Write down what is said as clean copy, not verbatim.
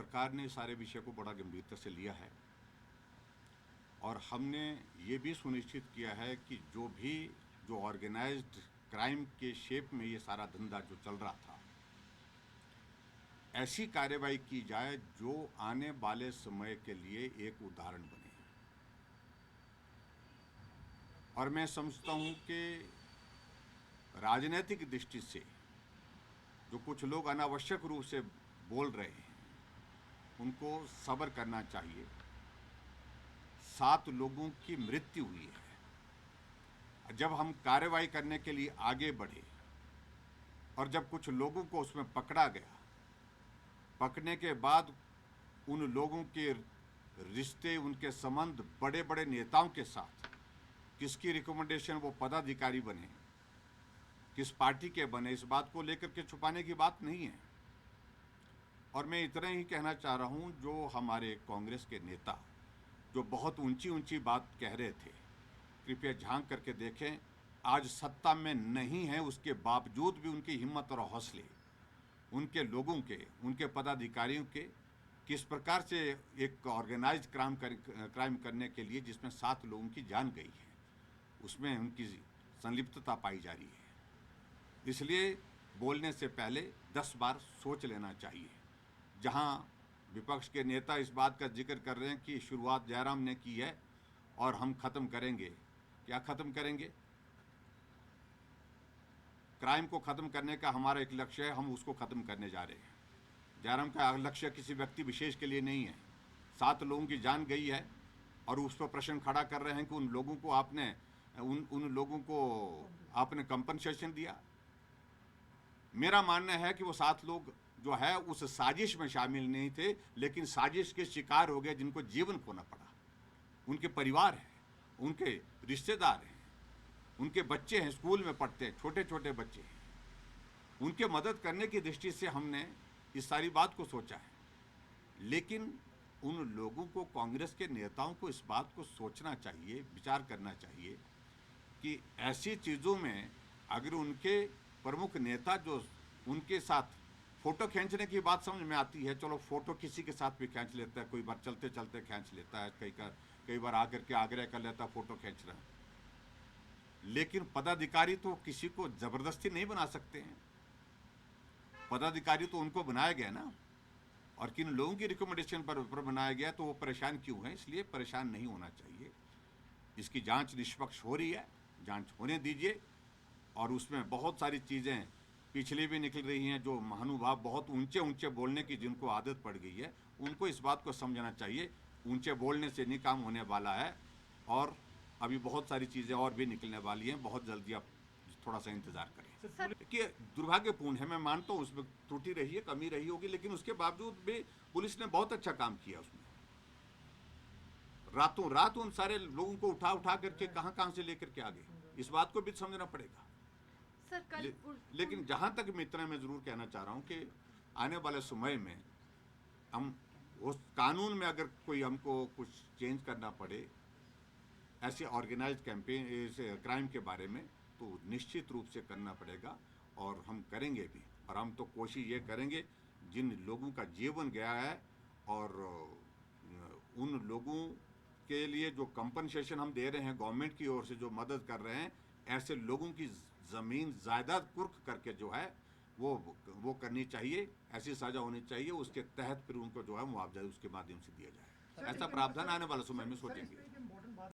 सरकार ने सारे विषय को बड़ा गंभीरता से लिया है और हमने ये भी सुनिश्चित किया है कि जो ऑर्गेनाइज्ड क्राइम के शेप में ये सारा धंधा जो चल रहा था, ऐसी कार्रवाई की जाए जो आने वाले समय के लिए एक उदाहरण बने। और मैं समझता हूं कि राजनीतिक दृष्टि से जो कुछ लोग अनावश्यक रूप से बोल रहे हैं उनको सब्र करना चाहिए। 7 लोगों की मृत्यु हुई है। जब हम कार्रवाई करने के लिए आगे बढ़े और जब कुछ लोगों को उसमें पकड़ा गया, पकड़ने के बाद उन लोगों के रिश्ते, उनके संबंध बड़े बड़े नेताओं के साथ, किसकी रिकमेंडेशन वो पदाधिकारी बने, किस पार्टी के बने, इस बात को लेकर के छुपाने की बात नहीं है। और मैं इतना ही कहना चाह रहा हूं, जो हमारे कांग्रेस के नेता जो बहुत ऊंची ऊंची बात कह रहे थे, कृपया झांक करके देखें। आज सत्ता में नहीं है, उसके बावजूद भी उनकी हिम्मत और हौसले, उनके लोगों के, उनके पदाधिकारियों के, किस प्रकार से एक ऑर्गेनाइज्ड क्राइम करने के लिए जिसमें 7 लोगों की जान गई है, उसमें उनकी संलिप्तता पाई जा रही है। इसलिए बोलने से पहले 10 बार सोच लेना चाहिए। जहां विपक्ष के नेता इस बात का जिक्र कर रहे हैं कि शुरुआत जयराम ने की है और हम खत्म करेंगे, क्या खत्म करेंगे? क्राइम को खत्म करने का हमारा एक लक्ष्य है, हम उसको खत्म करने जा रहे हैं। जयराम का लक्ष्य किसी व्यक्ति विशेष के लिए नहीं है। 7 लोगों की जान गई है और उस पर प्रश्न खड़ा कर रहे हैं कि उन लोगों को आपने कंपनसेशन दिया। मेरा मानना है कि वो 7 लोग जो है उस साजिश में शामिल नहीं थे, लेकिन साजिश के शिकार हो गए, जिनको जीवन खोना पड़ा। उनके परिवार हैं, उनके रिश्तेदार हैं, उनके बच्चे हैं, स्कूल में पढ़ते हैं, छोटे छोटे बच्चे हैं। उनके मदद करने की दृष्टि से हमने इस सारी बात को सोचा है। लेकिन उन लोगों को, कांग्रेस के नेताओं को इस बात को सोचना चाहिए, विचार करना चाहिए कि ऐसी चीज़ों में अगर उनके प्रमुख नेता जो उनके साथ फोटो खींचने की बात समझ में आती है, चलो फोटो किसी के साथ भी खींच लेता है, कोई बार चलते चलते खींच लेता है, कई बार आकर के आग्रह कर लेता है फोटो खींच रहा है। लेकिन पदाधिकारी तो किसी को जबरदस्ती नहीं बना सकते हैं। पदाधिकारी तो उनको बनाया गया ना, और किन लोगों की रिकमेंडेशन पर बनाया गया, तो वो परेशान क्यों है? इसलिए परेशान नहीं होना चाहिए। इसकी जांच निष्पक्ष हो रही है, जांच होने दीजिए। और उसमें बहुत सारी चीज़ें पिछली भी निकल रही हैं। जो महानुभाव बहुत ऊंचे ऊंचे बोलने की जिनको आदत पड़ गई है, उनको इस बात को समझना चाहिए, ऊंचे बोलने से नहीं काम होने वाला है। और अभी बहुत सारी चीज़ें और भी निकलने वाली हैं, बहुत जल्दी आप थोड़ा सा इंतजार करें। कि दुर्भाग्यपूर्ण है, मैं मानता हूँ उसमें त्रुटि रही है, कमी रही होगी, लेकिन उसके बावजूद भी पुलिस ने बहुत अच्छा काम किया। उसमें रातों रात उन सारे लोगों को उठा उठा करके कहां से लेकर के आ गए, इस बात को भी समझना पड़ेगा। लेकिन जहां तक मित्र, मैं जरूर कहना चाह रहा हूं कि आने वाले समय में हम उस कानून में अगर कोई हमको कुछ चेंज करना पड़े ऐसे ऑर्गेनाइज्ड कैंपेन क्राइम के बारे में, तो निश्चित रूप से करना पड़ेगा और हम करेंगे भी। और हम तो कोशिश ये करेंगे, जिन लोगों का जीवन गया है और उन लोगों के लिए जो कंपनसेशन हम दे रहे हैं गवर्नमेंट की ओर से, जो मदद कर रहे हैं, ऐसे लोगों की ज़मीन जायदाद कुर्क करके जो है वो करनी चाहिए, ऐसी सजा होनी चाहिए। उसके तहत फिर उनको जो है मुआवजा उसके माध्यम से दिया जाए। ऐसा प्रावधान आने वाले समय में सोचेंगे।